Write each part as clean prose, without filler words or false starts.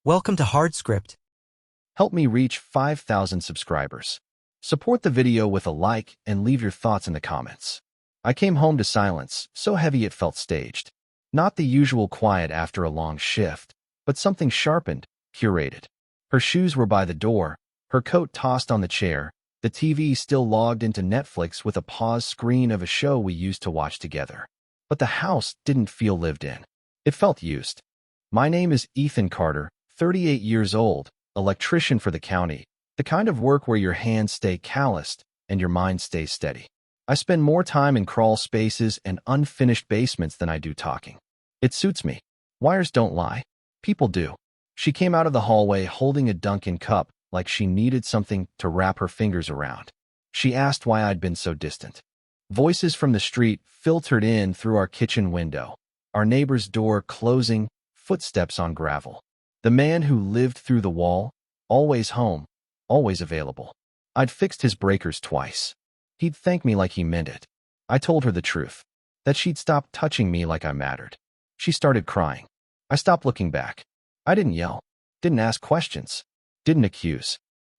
Welcome to HardScript. Help me reach 5,000 subscribers. Support the video with a like and leave your thoughts in the comments. I came home to silence, so heavy it felt staged. Not the usual quiet after a long shift, but something sharpened, curated. Her shoes were by the door, her coat tossed on the chair, the TV still logged into Netflix with a pause screen of a show we used to watch together. But the house didn't feel lived in. It felt used. My name is Ethan Carter, 38 years old, electrician for the county, the kind of work where your hands stay calloused and your mind stays steady. I spend more time in crawl spaces and unfinished basements than I do talking. It suits me. Wires don't lie. People do. She came out of the hallway holding a Dunkin' cup like she needed something to wrap her fingers around. She asked why I'd been so distant. Voices from the street filtered in through our kitchen window. Our neighbor's door closing, footsteps on gravel. The man who lived through the wall, always home, always available. I'd fixed his breakers twice. He'd thank me like he meant it. I told her the truth, that she'd stop touching me like I mattered. She started crying. I stopped looking back. I didn't yell, didn't ask questions, didn't accuse.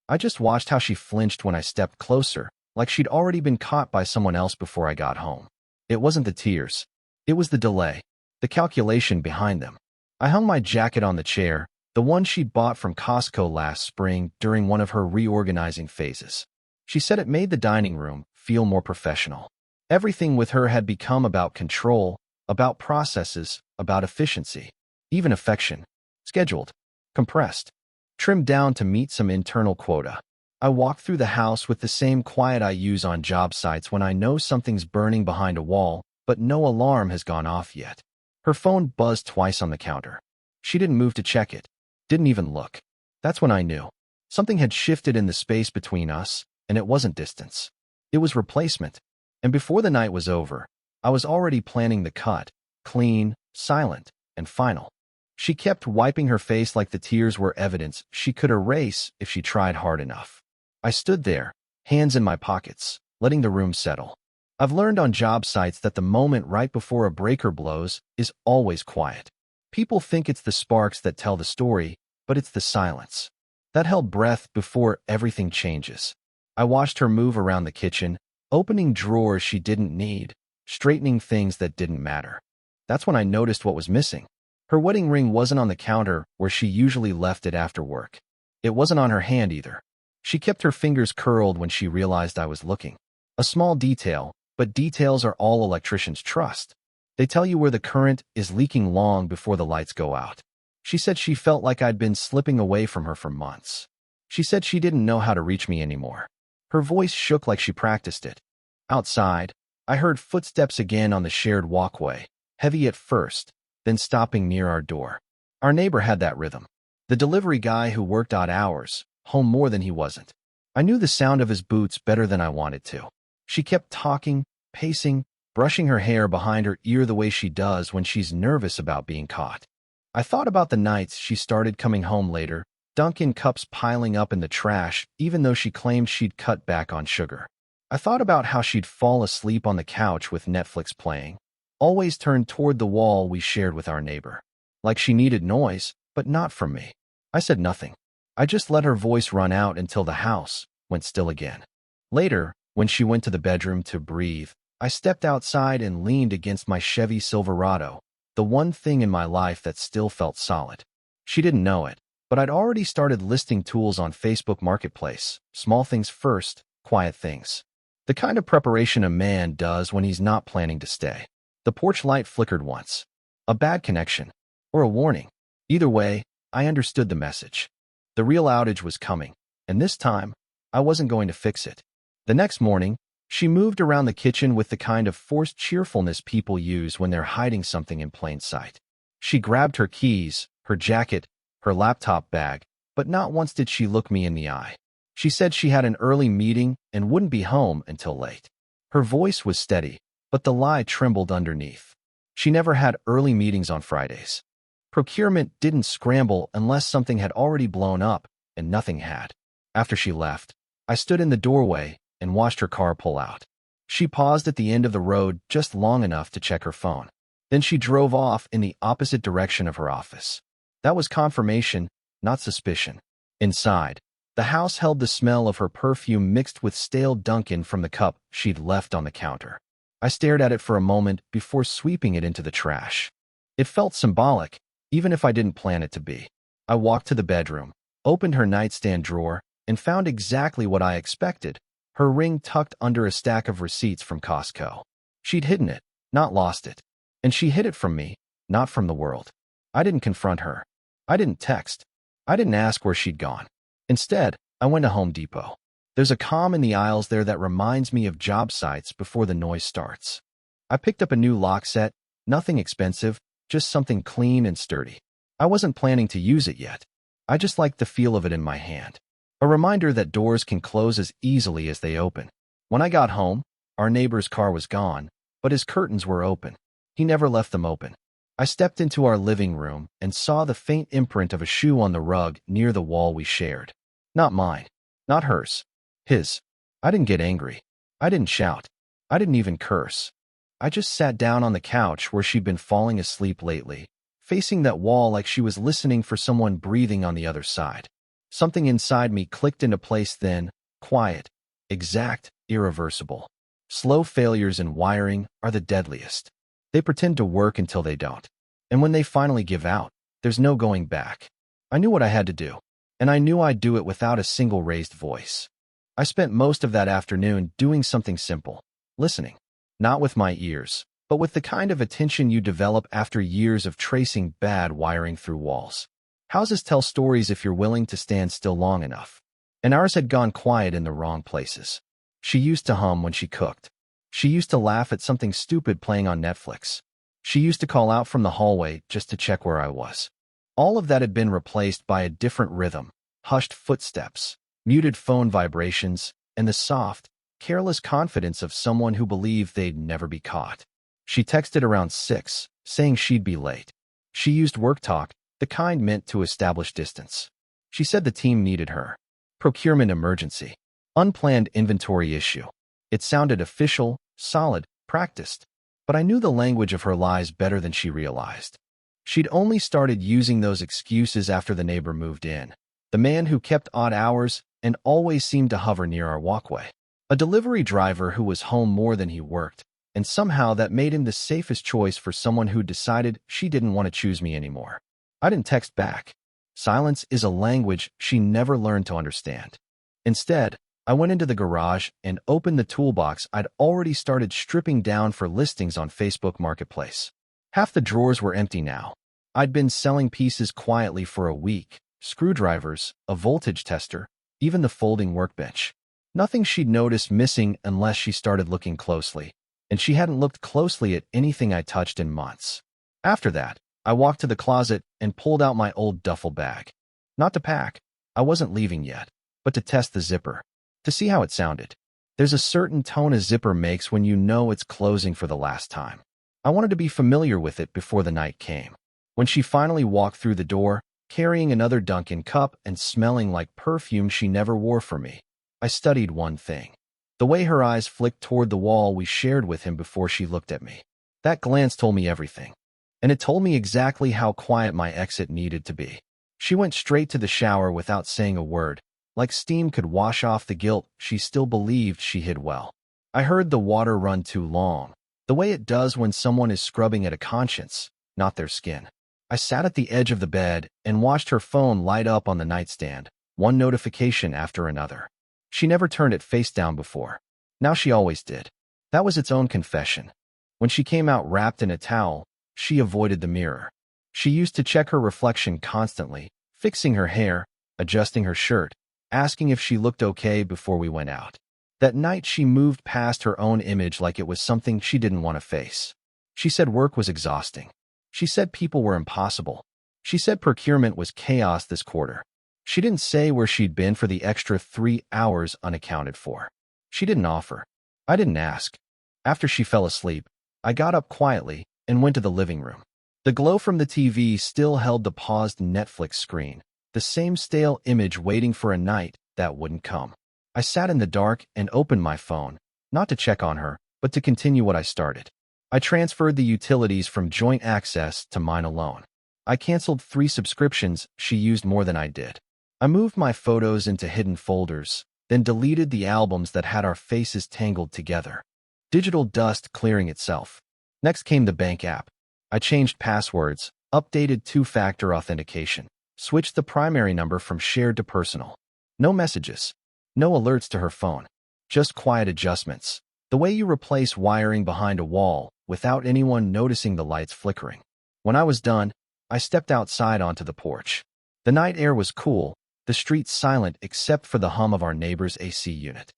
I just watched how she flinched when I stepped closer, like she'd already been caught by someone else before I got home. It wasn't the tears. It was the delay, the calculation behind them. I hung my jacket on the chair, the one she'd bought from Costco last spring during one of her reorganizing phases. She said it made the dining room feel more professional. Everything with her had become about control, about processes, about efficiency, even affection. Scheduled, compressed, trimmed down to meet some internal quota. I walk through the house with the same quiet I use on job sites when I know something's burning behind a wall, but no alarm has gone off yet. Her phone buzzed twice on the counter. She didn't move to check it. Didn't even look. That's when I knew. Something had shifted in the space between us, and it wasn't distance. It was replacement. And before the night was over, I was already planning the cut, clean, silent, and final. She kept wiping her face like the tears were evidence she could erase if she tried hard enough. I stood there, hands in my pockets, letting the room settle. I've learned on job sites that the moment right before a breaker blows is always quiet. People think it's the sparks that tell the story, but it's the silence. That held breath before everything changes. I watched her move around the kitchen, opening drawers she didn't need, straightening things that didn't matter. That's when I noticed what was missing. Her wedding ring wasn't on the counter where she usually left it after work. It wasn't on her hand either. She kept her fingers curled when she realized I was looking. A small detail, but details are all electricians trust. They tell you where the current is leaking long before the lights go out. She said she felt like I'd been slipping away from her for months. She said she didn't know how to reach me anymore. Her voice shook like she practiced it. Outside, I heard footsteps again on the shared walkway, heavy at first, then stopping near our door. Our neighbor had that rhythm. The delivery guy who worked odd hours, home more than he wasn't. I knew the sound of his boots better than I wanted to. She kept talking, pacing, brushing her hair behind her ear the way she does when she's nervous about being caught. I thought about the nights she started coming home later, Dunkin' cups piling up in the trash even though she claimed she'd cut back on sugar. I thought about how she'd fall asleep on the couch with Netflix playing, always turned toward the wall we shared with our neighbor. Like she needed noise, but not from me. I said nothing. I just let her voice run out until the house went still again. Later, when she went to the bedroom to breathe, I stepped outside and leaned against my Chevy Silverado, the one thing in my life that still felt solid. She didn't know it, but I'd already started listing tools on Facebook Marketplace, small things first, quiet things. The kind of preparation a man does when he's not planning to stay. The porch light flickered once. A bad connection, or a warning. Either way, I understood the message. The real outage was coming, and this time, I wasn't going to fix it. The next morning, she moved around the kitchen with the kind of forced cheerfulness people use when they're hiding something in plain sight. She grabbed her keys, her jacket, her laptop bag, but not once did she look me in the eye. She said she had an early meeting and wouldn't be home until late. Her voice was steady, but the lie trembled underneath. She never had early meetings on Fridays. Procurement didn't scramble unless something had already blown up, and nothing had. After she left, I stood in the doorway and watched her car pull out. She paused at the end of the road just long enough to check her phone. Then she drove off in the opposite direction of her office. That was confirmation, not suspicion. Inside, the house held the smell of her perfume mixed with stale Dunkin' from the cup she'd left on the counter. I stared at it for a moment before sweeping it into the trash. It felt symbolic, even if I didn't plan it to be. I walked to the bedroom, opened her nightstand drawer, and found exactly what I expected, her ring tucked under a stack of receipts from Costco. She'd hidden it, not lost it. And she hid it from me, not from the world. I didn't confront her. I didn't text. I didn't ask where she'd gone. Instead, I went to Home Depot. There's a calm in the aisles there that reminds me of job sites before the noise starts. I picked up a new lock set, nothing expensive, just something clean and sturdy. I wasn't planning to use it yet. I just liked the feel of it in my hand. A reminder that doors can close as easily as they open. When I got home, our neighbor's car was gone, but his curtains were open. He never left them open. I stepped into our living room and saw the faint imprint of a shoe on the rug near the wall we shared. Not mine. Not hers. His. I didn't get angry. I didn't shout. I didn't even curse. I just sat down on the couch where she'd been falling asleep lately, facing that wall like she was listening for someone breathing on the other side. Something inside me clicked into place then, quiet, exact, irreversible. Slow failures in wiring are the deadliest. They pretend to work until they don't. And when they finally give out, there's no going back. I knew what I had to do, and I knew I'd do it without a single raised voice. I spent most of that afternoon doing something simple, listening. Not with my ears, but with the kind of attention you develop after years of tracing bad wiring through walls. Houses tell stories if you're willing to stand still long enough. And ours had gone quiet in the wrong places. She used to hum when she cooked. She used to laugh at something stupid playing on Netflix. She used to call out from the hallway just to check where I was. All of that had been replaced by a different rhythm, hushed footsteps, muted phone vibrations, and the soft, careless confidence of someone who believed they'd never be caught. She texted around 6, saying she'd be late. She used work talk, the kind meant to establish distance. She said the team needed her. Procurement emergency. Unplanned inventory issue. It sounded official, solid, practiced. But I knew the language of her lies better than she realized. She'd only started using those excuses after the neighbor moved in. The man who kept odd hours and always seemed to hover near our walkway. A delivery driver who was home more than he worked, and somehow that made him the safest choice for someone who decided she didn't want to choose me anymore. I didn't text back. Silence is a language she never learned to understand. Instead, I went into the garage and opened the toolbox I'd already started stripping down for listings on Facebook Marketplace. Half the drawers were empty now. I'd been selling pieces quietly for a week. Screwdrivers, a voltage tester, even the folding workbench. Nothing she'd noticed missing unless she started looking closely, and she hadn't looked closely at anything I touched in months. After that, I walked to the closet and pulled out my old duffel bag. Not to pack. I wasn't leaving yet, but to test the zipper. To see how it sounded. There's a certain tone a zipper makes when you know it's closing for the last time. I wanted to be familiar with it before the night came. When she finally walked through the door, carrying another Dunkin' cup and smelling like perfume she never wore for me, I studied one thing. The way her eyes flicked toward the wall we shared with him before she looked at me. That glance told me everything. And it told me exactly how quiet my exit needed to be. She went straight to the shower without saying a word, like steam could wash off the guilt she still believed she hid well. I heard the water run too long, the way it does when someone is scrubbing at a conscience, not their skin. I sat at the edge of the bed and watched her phone light up on the nightstand, one notification after another. She never turned it face down before. Now she always did. That was its own confession. When she came out wrapped in a towel, she avoided the mirror. She used to check her reflection constantly, fixing her hair, adjusting her shirt, asking if she looked okay before we went out. That night she moved past her own image like it was something she didn't want to face. She said work was exhausting. She said people were impossible. She said procurement was chaos this quarter. She didn't say where she'd been for the extra 3 hours unaccounted for. She didn't offer. I didn't ask. After she fell asleep, I got up quietly and went to the living room. The glow from the TV still held the paused Netflix screen, the same stale image waiting for a night that wouldn't come. I sat in the dark and opened my phone, not to check on her, but to continue what I started. I transferred the utilities from joint access to mine alone. I canceled 3 subscriptions she used more than I did. I moved my photos into hidden folders, then deleted the albums that had our faces tangled together. Digital dust clearing itself. Next came the bank app. I changed passwords, updated two-factor authentication, switched the primary number from shared to personal. No messages, no alerts to her phone, just quiet adjustments. The way you replace wiring behind a wall without anyone noticing the lights flickering. When I was done, I stepped outside onto the porch. The night air was cool, the street silent except for the hum of our neighbor's AC unit.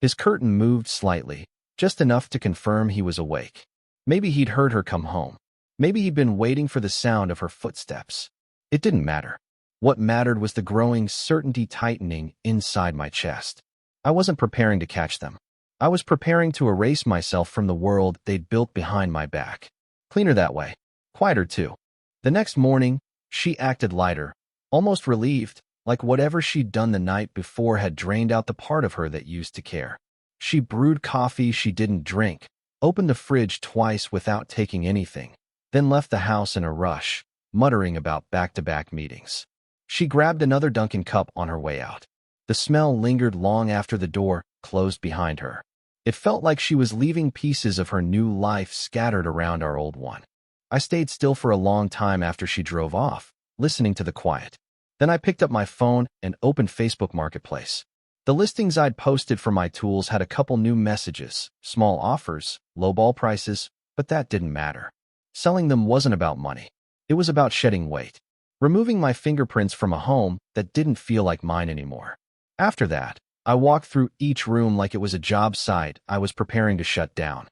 His curtain moved slightly, just enough to confirm he was awake. Maybe he'd heard her come home. Maybe he'd been waiting for the sound of her footsteps. It didn't matter. What mattered was the growing certainty tightening inside my chest. I wasn't preparing to catch them. I was preparing to erase myself from the world they'd built behind my back. Cleaner that way. Quieter too. The next morning, she acted lighter, almost relieved, like whatever she'd done the night before had drained out the part of her that used to care. She brewed coffee she didn't drink, opened the fridge twice without taking anything, then left the house in a rush, muttering about back-to-back meetings. She grabbed another Dunkin' cup on her way out. The smell lingered long after the door closed behind her. It felt like she was leaving pieces of her new life scattered around our old one. I stayed still for a long time after she drove off, listening to the quiet. Then I picked up my phone and opened Facebook Marketplace. The listings I'd posted for my tools had a couple new messages, small offers, lowball prices, but that didn't matter. Selling them wasn't about money. It was about shedding weight. Removing my fingerprints from a home that didn't feel like mine anymore. After that, I walked through each room like it was a job site I was preparing to shut down.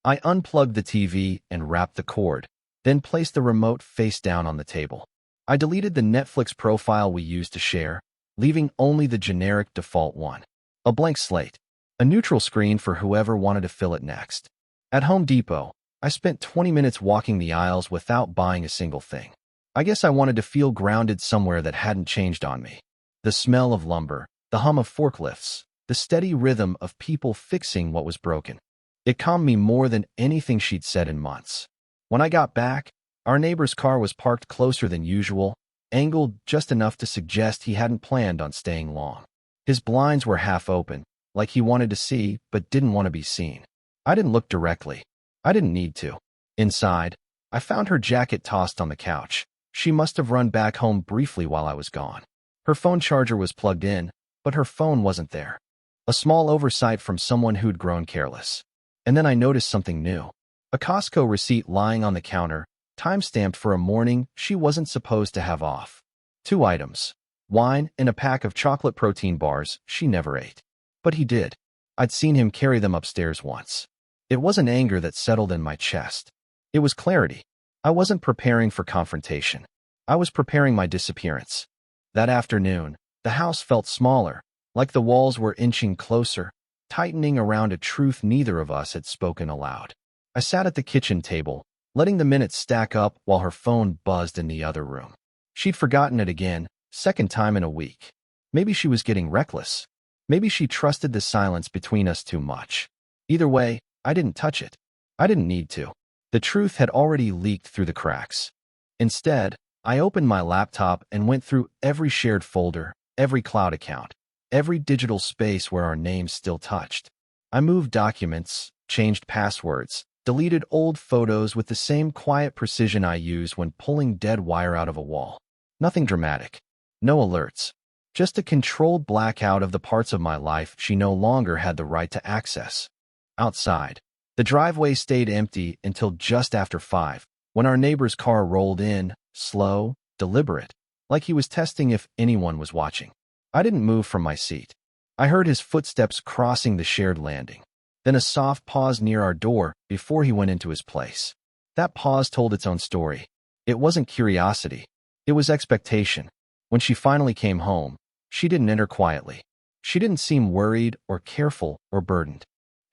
I unplugged the TV and wrapped the cord, then placed the remote face down on the table. I deleted the Netflix profile we used to share, leaving only the generic default one. A blank slate. A neutral screen for whoever wanted to fill it next. At Home Depot, I spent 20 minutes walking the aisles without buying a single thing. I guess I wanted to feel grounded somewhere that hadn't changed on me. The smell of lumber, the hum of forklifts, the steady rhythm of people fixing what was broken. It calmed me more than anything she'd said in months. When I got back, our neighbor's car was parked closer than usual, angled just enough to suggest he hadn't planned on staying long. His blinds were half open, like he wanted to see but didn't want to be seen. I didn't look directly. I didn't need to. Inside, I found her jacket tossed on the couch. She must have run back home briefly while I was gone. Her phone charger was plugged in, but her phone wasn't there. A small oversight from someone who'd grown careless. And then I noticed something new. A Costco receipt lying on the counter, time-stamped for a morning she wasn't supposed to have off. 2 items. Wine and a pack of chocolate protein bars she never ate. But he did. I'd seen him carry them upstairs once. It wasn't anger that settled in my chest. It was clarity. I wasn't preparing for confrontation. I was preparing my disappearance. That afternoon, the house felt smaller, like the walls were inching closer, tightening around a truth neither of us had spoken aloud. I sat at the kitchen table, letting the minutes stack up while her phone buzzed in the other room. She'd forgotten it again, second time in a week. Maybe she was getting reckless. Maybe she trusted the silence between us too much. Either way, I didn't touch it. I didn't need to. The truth had already leaked through the cracks. Instead, I opened my laptop and went through every shared folder, every cloud account, every digital space where our names still touched. I moved documents, changed passwords, deleted old photos with the same quiet precision I use when pulling dead wire out of a wall. Nothing dramatic. No alerts. Just a controlled blackout of the parts of my life she no longer had the right to access. Outside, the driveway stayed empty until just after 5, when our neighbor's car rolled in, slow, deliberate, like he was testing if anyone was watching. I didn't move from my seat. I heard his footsteps crossing the shared landing, then a soft pause near our door before he went into his place. That pause told its own story. It wasn't curiosity. It was expectation. When she finally came home, she didn't enter quietly. She didn't seem worried or careful or burdened.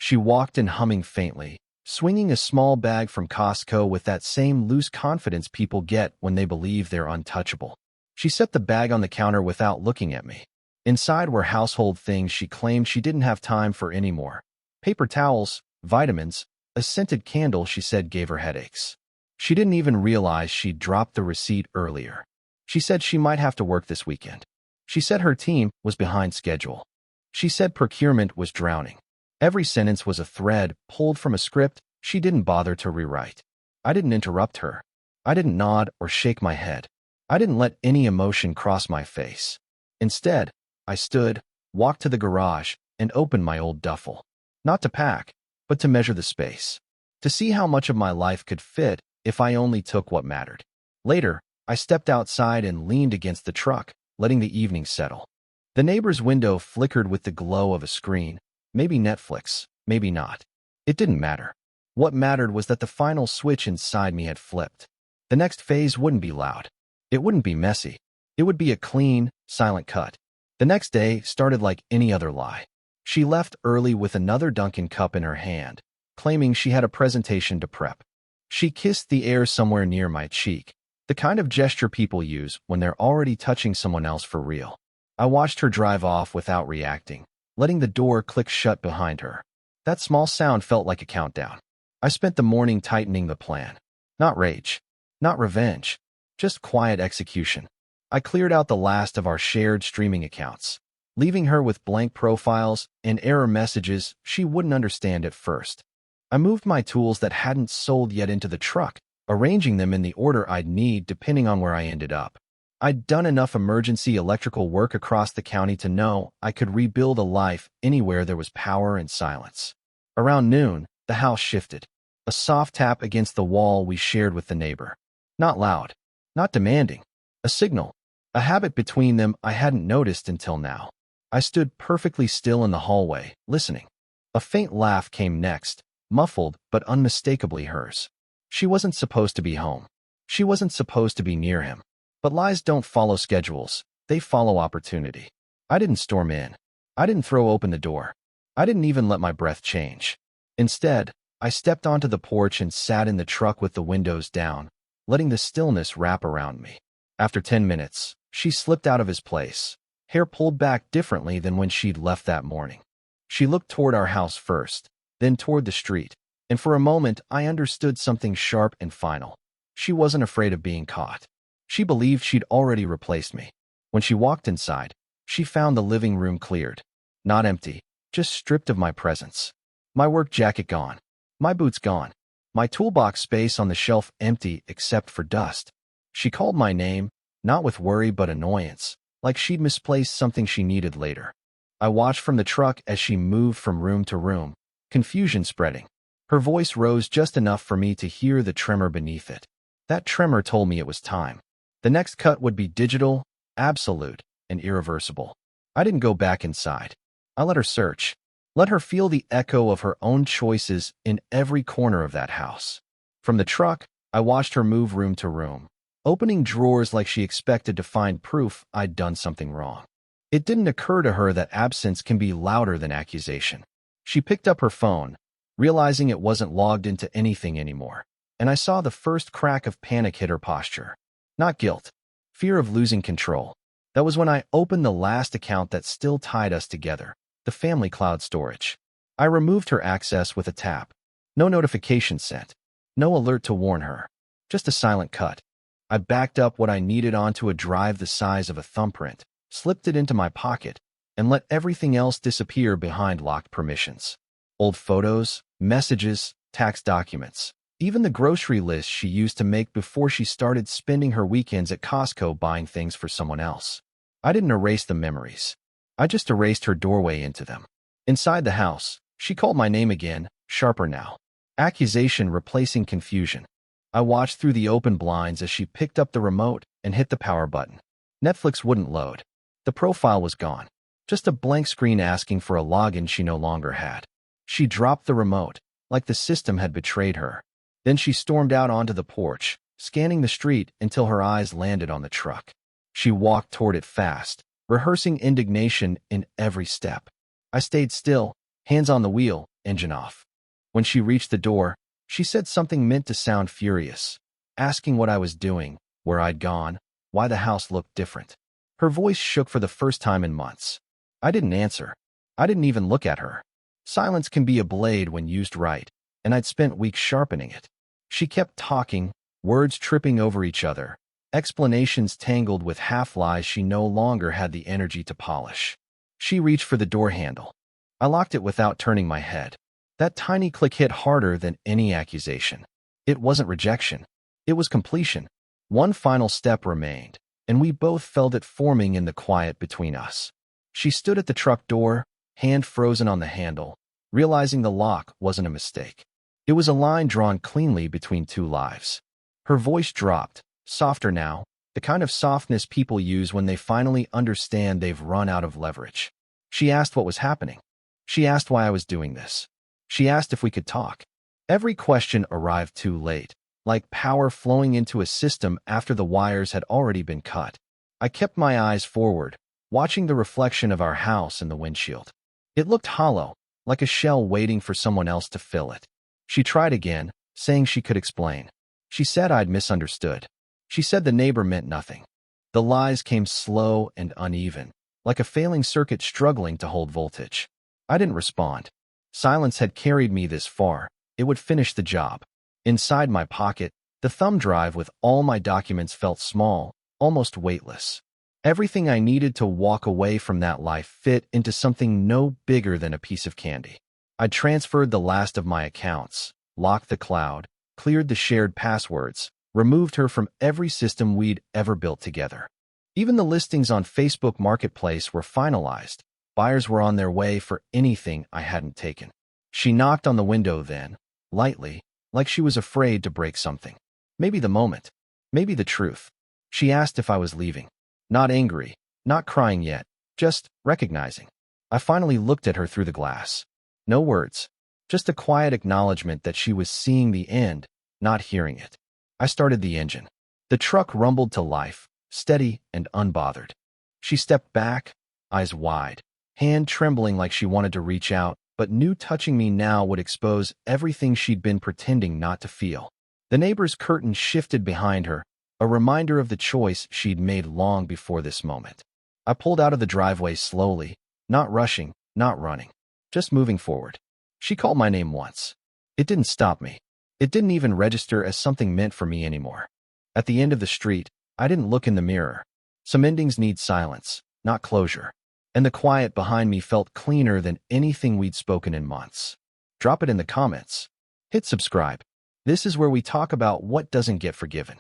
She walked in humming faintly, swinging a small bag from Costco with that same loose confidence people get when they believe they're untouchable. She set the bag on the counter without looking at me. Inside were household things she claimed she didn't have time for anymore. Paper towels, vitamins, a scented candle she said gave her headaches. She didn't even realize she'd dropped the receipt earlier. She said she might have to work this weekend. She said her team was behind schedule. She said procurement was drowning. Every sentence was a thread pulled from a script she didn't bother to rewrite. I didn't interrupt her. I didn't nod or shake my head. I didn't let any emotion cross my face. Instead, I stood, walked to the garage, and opened my old duffel. Not to pack, but to measure the space. To see how much of my life could fit if I only took what mattered. Later, I stepped outside and leaned against the truck, letting the evening settle. The neighbor's window flickered with the glow of a screen. Maybe Netflix, maybe not. It didn't matter. What mattered was that the final switch inside me had flipped. The next phase wouldn't be loud. It wouldn't be messy. It would be a clean, silent cut. The next day started like any other lie. She left early with another Dunkin' cup in her hand, claiming she had a presentation to prep. She kissed the air somewhere near my cheek, the kind of gesture people use when they're already touching someone else for real. I watched her drive off without reacting, letting the door click shut behind her. That small sound felt like a countdown. I spent the morning tightening the plan. Not rage, not revenge, just quiet execution. I cleared out the last of our shared streaming accounts, leaving her with blank profiles and error messages she wouldn't understand at first. I moved my tools that hadn't sold yet into the truck, arranging them in the order I'd need depending on where I ended up. I'd done enough emergency electrical work across the county to know I could rebuild a life anywhere there was power and silence. Around noon, the house shifted. A soft tap against the wall we shared with the neighbor. Not loud, not demanding. A signal. A habit between them I hadn't noticed until now. I stood perfectly still in the hallway, listening. A faint laugh came next, muffled but unmistakably hers. She wasn't supposed to be home. She wasn't supposed to be near him. But lies don't follow schedules. They follow opportunity. I didn't storm in. I didn't throw open the door. I didn't even let my breath change. Instead, I stepped onto the porch and sat in the truck with the windows down, letting the stillness wrap around me. After 10 minutes, she slipped out of his place, hair pulled back differently than when she'd left that morning. She looked toward our house first, then toward the street, and for a moment I understood something sharp and final. She wasn't afraid of being caught. She believed she'd already replaced me. When she walked inside, she found the living room cleared. Not empty, just stripped of my presence. My work jacket gone. My boots gone. My toolbox space on the shelf empty except for dust. She called my name, not with worry but annoyance, like she'd misplaced something she needed later. I watched from the truck as she moved from room to room, confusion spreading. Her voice rose just enough for me to hear the tremor beneath it. That tremor told me it was time. The next cut would be digital, absolute, and irreversible. I didn't go back inside. I let her search. Let her feel the echo of her own choices in every corner of that house. From the truck, I watched her move room to room, opening drawers like she expected to find proof I'd done something wrong. It didn't occur to her that absence can be louder than accusation. She picked up her phone, realizing it wasn't logged into anything anymore, and I saw the first crack of panic hit her posture. Not guilt, fear of losing control. That was when I opened the last account that still tied us together, the family cloud storage. I removed her access with a tap. No notification sent. No alert to warn her. Just a silent cut. I backed up what I needed onto a drive the size of a thumbprint, slipped it into my pocket, and let everything else disappear behind locked permissions. Old photos, messages, tax documents. Even the grocery list she used to make before she started spending her weekends at Costco buying things for someone else. I didn't erase the memories. I just erased her doorway into them. Inside the house, she called my name again, sharper now. Accusation replacing confusion. I watched through the open blinds as she picked up the remote and hit the power button. Netflix wouldn't load. The profile was gone. Just a blank screen asking for a login she no longer had. She dropped the remote, like the system had betrayed her. Then she stormed out onto the porch, scanning the street until her eyes landed on the truck. She walked toward it fast, rehearsing indignation in every step. I stayed still, hands on the wheel, engine off. When she reached the door, she said something meant to sound furious, asking what I was doing, where I'd gone, why the house looked different. Her voice shook for the first time in months. I didn't answer. I didn't even look at her. Silence can be a blade when used right, and I'd spent weeks sharpening it. She kept talking, words tripping over each other, explanations tangled with half-lies she no longer had the energy to polish. She reached for the door handle. I locked it without turning my head. That tiny click hit harder than any accusation. It wasn't rejection. It was completion. One final step remained, and we both felt it forming in the quiet between us. She stood at the truck door, hand frozen on the handle, realizing the lock wasn't a mistake. It was a line drawn cleanly between two lives. Her voice dropped, softer now, the kind of softness people use when they finally understand they've run out of leverage. She asked what was happening. She asked why I was doing this. She asked if we could talk. Every question arrived too late, like power flowing into a system after the wires had already been cut. I kept my eyes forward, watching the reflection of our house in the windshield. It looked hollow, like a shell waiting for someone else to fill it. She tried again, saying she could explain. She said I'd misunderstood. She said the neighbor meant nothing. The lies came slow and uneven, like a failing circuit struggling to hold voltage. I didn't respond. Silence had carried me this far. It would finish the job. Inside my pocket, the thumb drive with all my documents felt small, almost weightless. Everything I needed to walk away from that life fit into something no bigger than a piece of candy. I transferred the last of my accounts, locked the cloud, cleared the shared passwords, removed her from every system we'd ever built together. Even the listings on Facebook Marketplace were finalized. Buyers were on their way for anything I hadn't taken. She knocked on the window then, lightly, like she was afraid to break something. Maybe the moment. Maybe the truth. She asked if I was leaving. Not angry, not crying yet, just recognizing. I finally looked at her through the glass. No words, just a quiet acknowledgement that she was seeing the end, not hearing it. I started the engine. The truck rumbled to life, steady and unbothered. She stepped back, eyes wide, hand trembling like she wanted to reach out, but knew touching me now would expose everything she'd been pretending not to feel. The neighbor's curtain shifted behind her, a reminder of the choice she'd made long before this moment. I pulled out of the driveway slowly, not rushing, not running, just moving forward. She called my name once. It didn't stop me. It didn't even register as something meant for me anymore. At the end of the street, I didn't look in the mirror. Some endings need silence, not closure. And the quiet behind me felt cleaner than anything we'd spoken in months. Drop it in the comments. Hit subscribe. This is where we talk about what doesn't get forgiven.